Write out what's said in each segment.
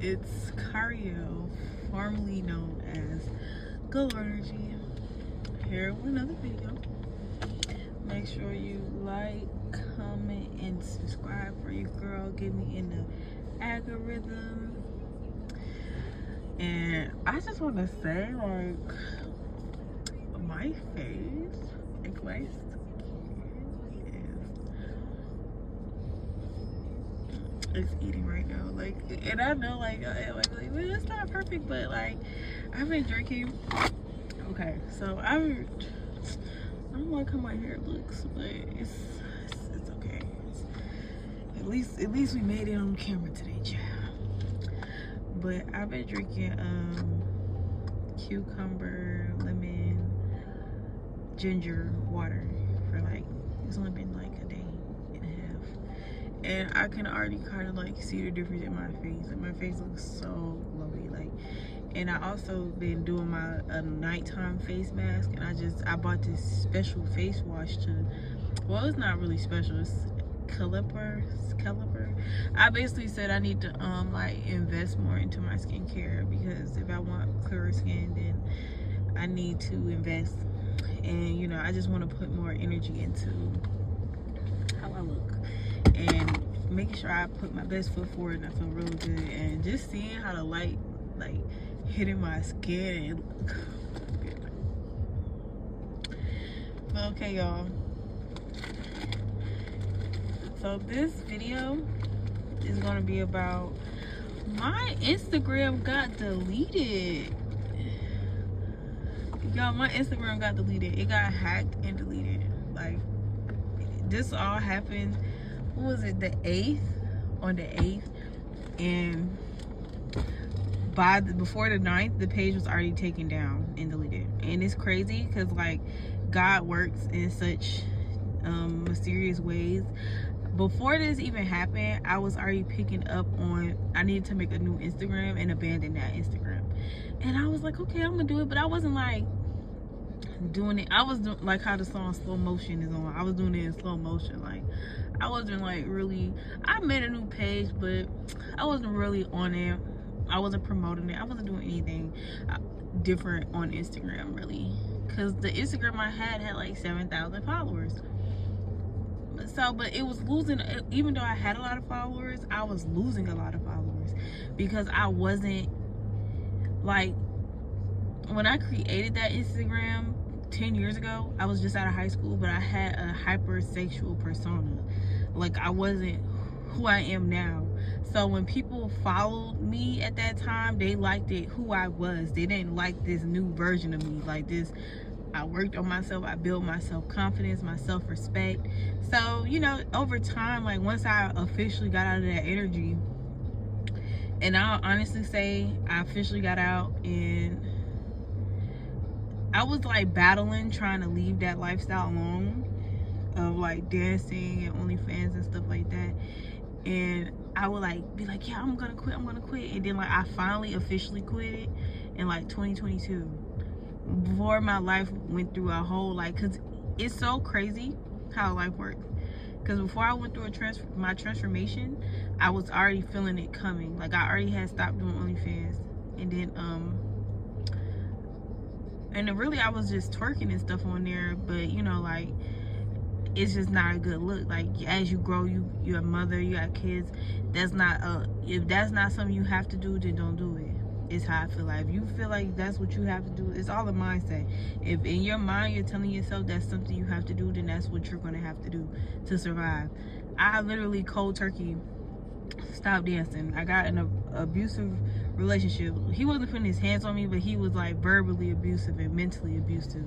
It's Cario, formerly known as Glow Energy, here with another video. Make sure you like, comment, and subscribe for your girl. Get me in the algorithm. And I just want to say, like, my face, like my skin is eating right now. Like, and I know, like well, it's not perfect, but like, I've been drinking. Okay, so I don't like how my hair looks, but it's okay. At least we made it on camera today, child. But I've been drinking cucumber, lemon, ginger water for like, it's only been like a day and a half, and I can already kind of like see the difference in my face. Like, my face looks so glowy, like. And I also been doing my nighttime face mask, and I bought this special face wash to, well, it's not really special, it's caliper. I basically said I need to like invest more into my skincare, because if I want clearer skin, then I need to invest. And you know, I just want to put more energy into how I look and making sure I put my best foot forward, and I feel real good. And just seeing how the light like hitting my skin and look good. But okay, y'all, so this video is going to be about my Instagram got deleted. Y'all, my Instagram got deleted. It got hacked and deleted. Like, this all happened, what was it, the 8th? On the 8th. And before the 9th, the page was already taken down and deleted. And it's crazy because, like, God works in such mysterious ways. Before this even happened, I was already picking up on I needed to make a new Instagram and abandon that Instagram. And I was like, okay, I'm gonna do it. But I wasn't like doing it. I was doing like how the song Slow Motion is on. I was doing it in slow motion. Like, I wasn't like really, I made a new page, but I wasn't really on it. I wasn't promoting it. I wasn't doing anything different on Instagram, really, because the Instagram I had like 7,000 followers. So, but it was losing. Even though I had a lot of followers, I was losing a lot of followers because I wasn't like, when I created that Instagram 10 years ago, I was just out of high school, but I had a hypersexual persona. Like, I wasn't who I am now. So when people followed me at that time, they liked it who I was. They didn't like this new version of me. Like this, I worked on myself. I built my self-confidence, my self-respect. So, you know, over time, like once I officially got out of that energy, and I'll honestly say I officially got out, and I was like battling trying to leave that lifestyle alone of like dancing and OnlyFans and stuff like that. And I would like be like, yeah, I'm gonna quit. And then like I finally officially quit it in like 2022. Before my life went through a whole, like, cause it's so crazy how life works. Cause before I went through my transformation, I was already feeling it coming. Like, I already had stopped doing OnlyFans, and then and then really I was just twerking and stuff on there. But you know, like, it's just not a good look. Like, as you grow, you're a mother, you got kids. That's not if that's not something you have to do, then don't do it. It's how I feel. Like, if you feel like that's what you have to do, it's all a mindset. If in your mind you're telling yourself that's something you have to do, then that's what you're gonna have to do to survive. I literally cold turkey stopped dancing. I got in an abusive relationship. He wasn't putting his hands on me, but he was like verbally abusive and mentally abusive.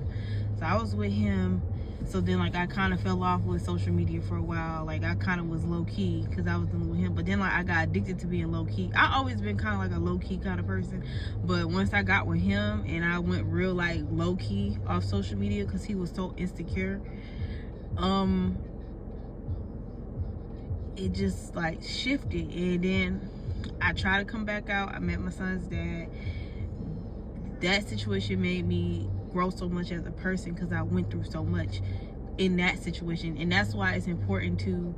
So I was with him. So then, like, I kind of fell off with social media for a while. Like, I kind of was low-key because I was dealing with him. But then, like, I got addicted to being low-key. I always been kind of like a low-key kind of person. But once I got with him and I went real, like, low-key off social media because he was so insecure, it just, like, shifted. And then I tried to come back out. I met my son's dad. That situation made me grow so much as a person because I went through so much in that situation. And that's why it's important to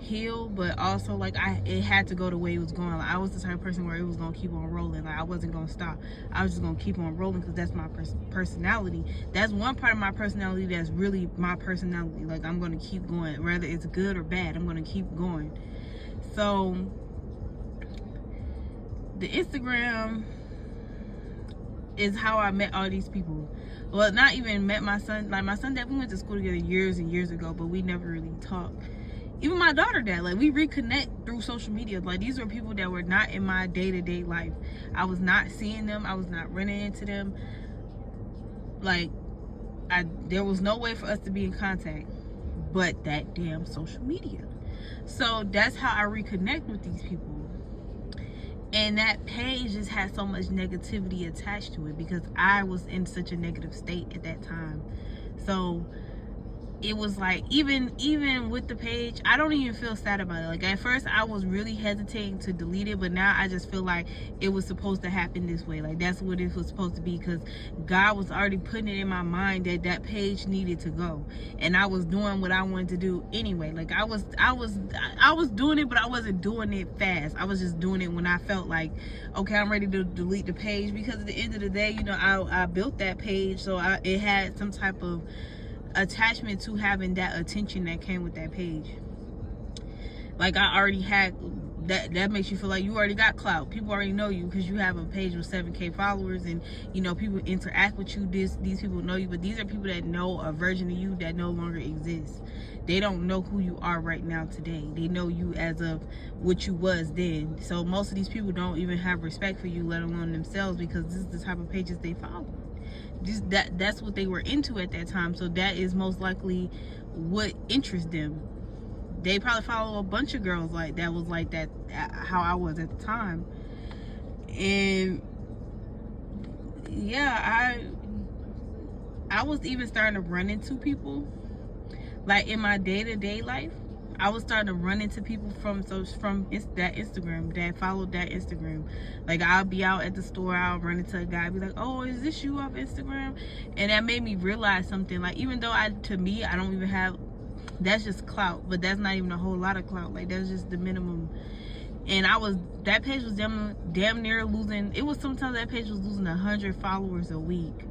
heal, but also like it had to go the way it was going. Like, I was the type of person where it was gonna keep on rolling. Like I wasn't gonna stop. I was just gonna keep on rolling because that's my personality. That's one part of my personality that's really my personality. Like I'm gonna keep going, whether it's good or bad. I'm gonna keep going. So the Instagram is how I met all these people. Well, not even met my son. Like my son, that we went to school together years and years ago, but we never really talked. Even my daughter, that like we reconnect through social media. Like these were people that were not in my day-to-day life. I was not seeing them. I was not running into them. Like there was no way for us to be in contact but that damn social media. So that's how I reconnect with these people. And that page just had so much negativity attached to it because I was in such a negative state at that time. So it was like, even with the page, I don't even feel sad about it. Like at first I was really hesitating to delete it, but now I just feel like it was supposed to happen this way. Like that's what it was supposed to be, because God was already putting it in my mind that that page needed to go, and I was doing what I wanted to do anyway. Like I was doing it, but I wasn't doing it fast. I was just doing it when I felt like, okay, I'm ready to delete the page, because at the end of the day, you know, I built that page, so it had some type of attachment to having that attention that came with that page. Like I already had that makes you feel like you already got clout. People already know you because you have a page with 7K followers, and you know people interact with you. These people know you, but these are people that know a version of you that no longer exists. They don't know who you are right now today. They know you as of what you was then. So most of these people don't even have respect for you, let alone themselves, because this is the type of pages they follow. That's what they were into at that time. So that is most likely what interests them. They probably follow a bunch of girls like that was like that, how I was at the time. And yeah, I was even starting to run into people like in my day-to-day life. I was starting to run into people from that Instagram, that followed that Instagram. Like I'll be out at the store, I'll run into a guy, be like, oh, is this you off Instagram? And that made me realize something. Like even though to me I don't even have, that's just clout, but that's not even a whole lot of clout. Like that's just the minimum. And that page was damn near losing. It was sometimes that page was losing 100 followers a week.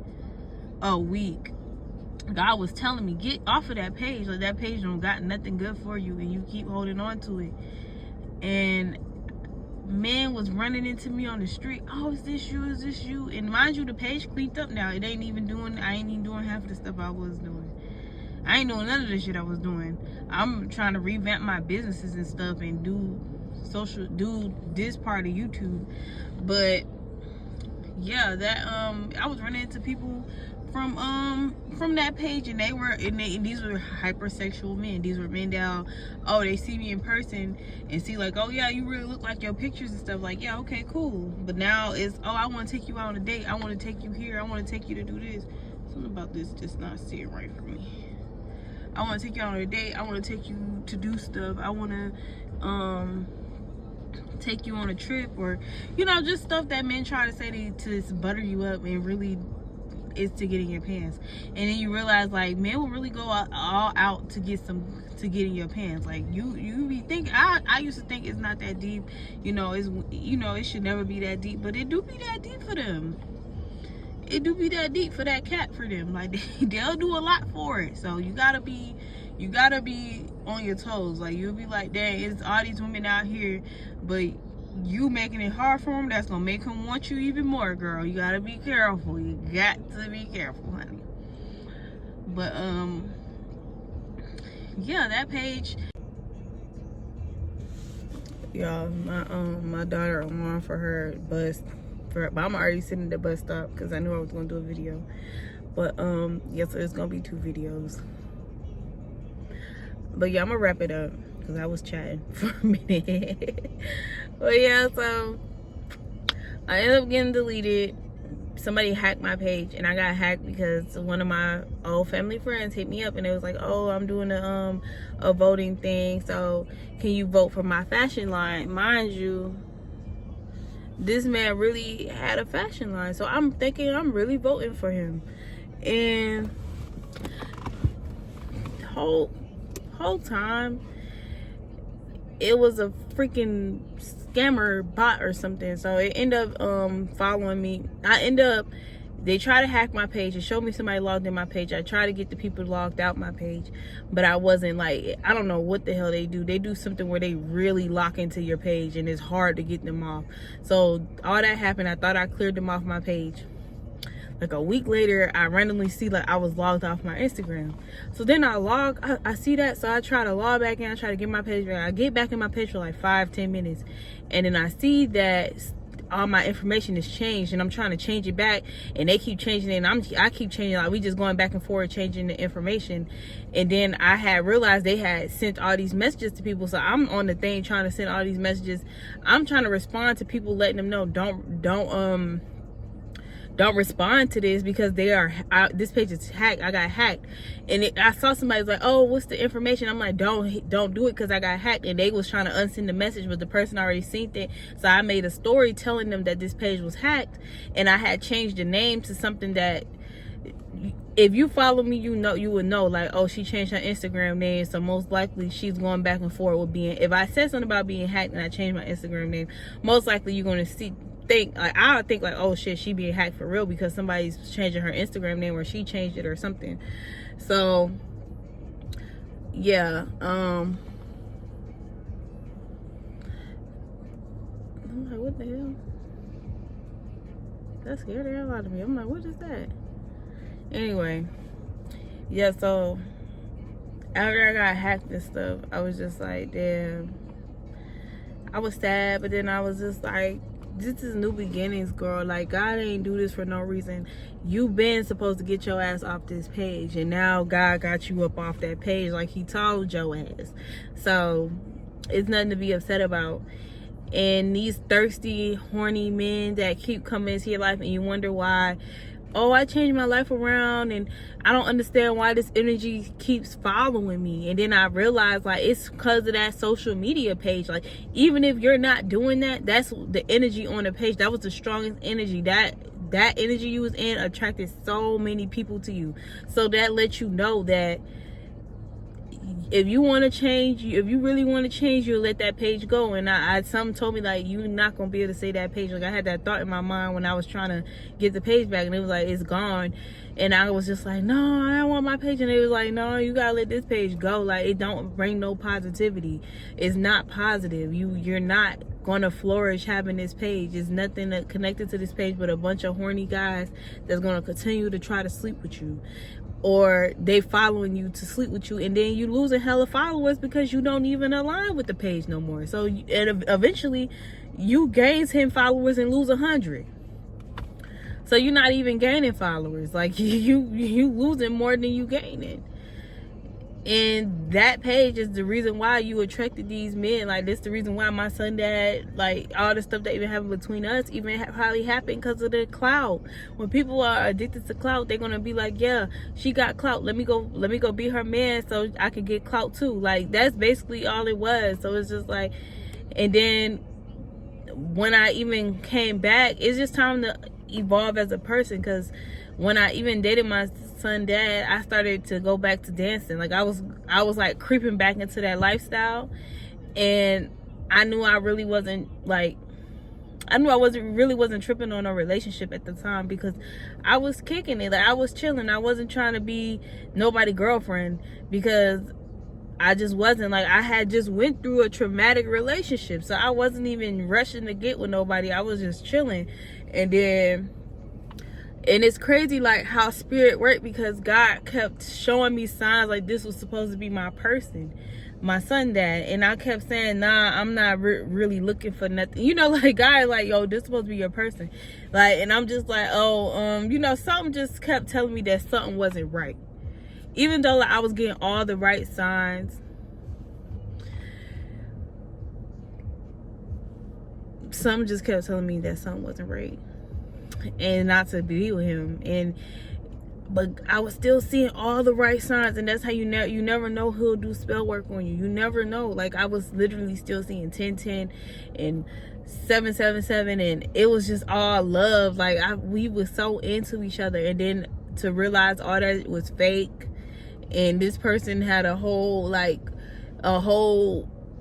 God was telling me, get off of that page. Like that page don't got nothing good for you, and you keep holding on to it. And men was running into me on the street. Oh, is this you? Is this you? And mind you, the page cleaned up now. I ain't even doing half of the stuff I was doing. I ain't doing none of the shit I was doing. I'm trying to revamp my businesses and stuff and do this part of YouTube. But yeah, that I was running into people from that page, and these were hypersexual men. These were men that, oh, they see me in person and see like, oh yeah, you really look like your pictures and stuff. Like, yeah, okay, cool. But now it's, oh, I want to take you out on a date. I want to take you here. I want to take you to do this. Something about this just not sitting right for me. I want to take you out on a date. I want to take you to do stuff. I want to take you on a trip, or you know, just stuff that men try to say to butter you up, and really is to get in your pants. And then you realize like men will really go all out to get in your pants. Like you be thinking, I used to think it's not that deep, you know, it should never be that deep, but it do be that deep for them. It do be that deep for that cat for them. Like they'll do a lot for it. So you gotta be on your toes. Like you'll be like, dang, it's all these women out here, but you making it hard for them, that's gonna make them want you even more, girl. You gotta be careful. You got to be careful, honey. But yeah, that page, y'all, my daughter on for her bus, but I'm already sitting at the bus stop because I knew I was gonna do a video. But yeah, so it's gonna be 2 videos. But yeah, I'm gonna wrap it up because I was chatting for a minute. But yeah, so I ended up getting deleted. Somebody hacked my page, and I got hacked because one of my old family friends hit me up, and it was like, oh, I'm doing a voting thing, so can you vote for my fashion line? Mind you, this man really had a fashion line, so I'm thinking I'm really voting for him. And whole time it was a freaking scammer bot or something. So it ended up following me. They try to hack my page. It showed me somebody logged in my page. I try to get the people logged out my page, but I wasn't, like, I don't know what the hell they do. They do something where they really lock into your page and it's hard to get them off. So all that happened. I thought I cleared them off my page. Like a week later, I randomly see like I was logged off my Instagram. So then I see that, so I try to log back in. I try to get my page back. I get back in my page for like 5-10 minutes, and then I see that all my information is changed, and I'm trying to change it back, and they keep changing it, and I keep changing. Like, we just going back and forth changing the information. And then I had realized they had sent all these messages to people, so I'm on the thing trying to send all these messages. I'm trying to respond to people, letting them know don't respond to this because this page is hacked. I got hacked. And I saw somebody was like, oh, what's the information? I'm like, don't do it because I got hacked. And they was trying to unsend the message, but the person already seen it. So I made a story telling them that this page was hacked, and I had changed the name to something that, if you follow me, you would know, like, oh, she changed her Instagram name, so most likely she's going back and forth with being, if I said something about being hacked and I changed my Instagram name, most likely you're going to I would think like, oh shit, she being hacked for real because somebody's changing her Instagram name, or she changed it or something. So yeah, I'm like, what the hell? That scared the hell out of me. I'm like, what is that? Anyway, yeah, so after I got hacked and stuff, I was just like, damn. I was sad, but then I was just like, this is new beginnings, girl. Like, God ain't do this for no reason. You been supposed to get your ass off this page, and now God got you up off that page like he told your ass. So it's nothing to be upset about. And these thirsty, horny men that keep coming into your life, and you wonder why, oh, I changed my life around and I don't understand why this energy keeps following me. And then I realized, like, it's because of that social media page. Like, even if you're not doing that, that's the energy on the page. That was the strongest energy. That energy you was in attracted so many people to you. So that lets you know that if you want to change, if you really want to change, you'll let that page go. And something told me, like, you're not gonna be able to say that page. Like, I had that thought in my mind when I was trying to get the page back, and it was like, it's gone. And I was just like, no, I don't want my page. And it was like, no, you gotta let this page go. Like, it don't bring no positivity. It's not positive. You're not gonna flourish having this page. It's nothing connected to this page but a bunch of horny guys that's gonna continue to try to sleep with you, or they following you to sleep with you, and then you lose a hell of followers because you don't even align with the page no more. So and eventually you gain 10 followers and lose 100. So you're not even gaining followers. Like, you losing more than you gaining. And that page is the reason why you attracted these men. Like, this the reason why my son dad, like, all the stuff that even happened between us even probably happened because of the clout. When people are addicted to clout, they're gonna be like, yeah, she got clout, let me go be her man so I can get clout too. Like, that's basically all it was. So it's just like, and then when I even came back, it's just time to evolve as a person. Because when I even dated my son dad, I started to go back to dancing. Like, I was like creeping back into that lifestyle, and I knew I really wasn't tripping on a relationship at the time, because I was kicking it. Like, I was chilling. I wasn't trying to be nobody girlfriend, because I just wasn't. Like, I had just went through a traumatic relationship, so I wasn't even rushing to get with nobody. I was just chilling. And it's crazy, like, how spirit worked, because God kept showing me signs like this was supposed to be my person, my son dad. And I kept saying, nah, I'm not really looking for nothing. You know, like, God, like, yo, this is supposed to be your person. Like, and I'm just like, oh, you know, something just kept telling me that something wasn't right. Even though, like, I was getting all the right signs, something just kept telling me that something wasn't right, and not to be with him. But I was still seeing all the right signs, and that's how you never know who'll do spell work on you. You never know. Like, I was literally still seeing 10-10 and 7-7-7, and it was just all love. Like, we were so into each other, and then to realize all that was fake, and this person had a whole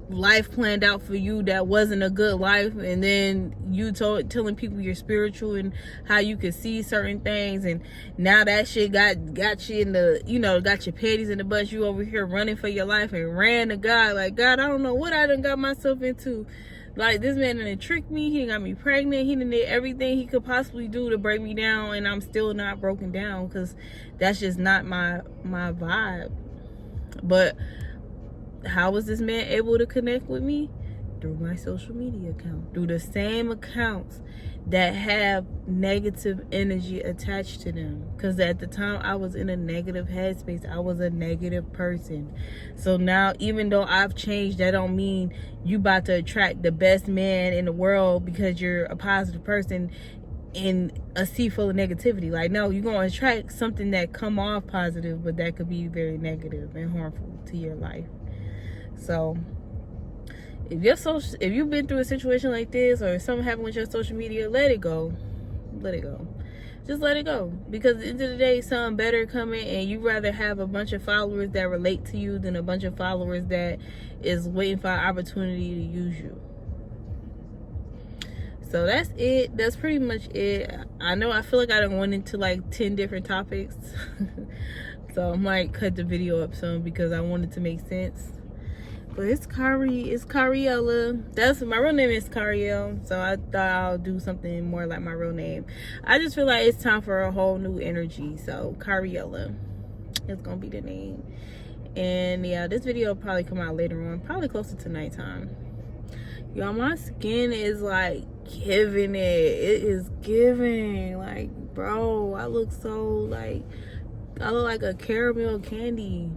life planned out for you that wasn't a good life, and then you telling people you're spiritual and how you could see certain things, and now that shit got you in the, you know, got your panties in the butt. You over here running for your life and ran to God like, God, I don't know what I done got myself into. Like, this man done tricked me. He got me pregnant. He done did everything he could possibly do to break me down, and I'm still not broken down, because that's just not my vibe. But how was this man able to connect with me? Through my social media account, through the same accounts that have negative energy attached to them. Because at the time I was in a negative headspace, I was a negative person. So now, even though I've changed, that don't mean you about to attract the best man in the world because you're a positive person in a sea full of negativity. Like, no, you're going to attract something that come off positive, but that could be very negative and harmful to your life. So if you've been through a situation like this, or something happened with your social media, let it go. Let it go. Just let it go. Because at the end of the day, something better coming, and you rather have a bunch of followers that relate to you than a bunch of followers that is waiting for an opportunity to use you. So that's it. That's pretty much it. I know I feel like I done went into like 10 different topics. So I might cut the video up some because I want it to make sense. But it's Cariella. That's my real name, is Cariel. So I thought I'll do something more like my real name. I just feel like it's time for a whole new energy. So Cariella is gonna be the name. And yeah, this video will probably come out later on, probably closer to nighttime. Y'all, my skin is like giving it. It is giving. Like, bro, I look like a caramel candy.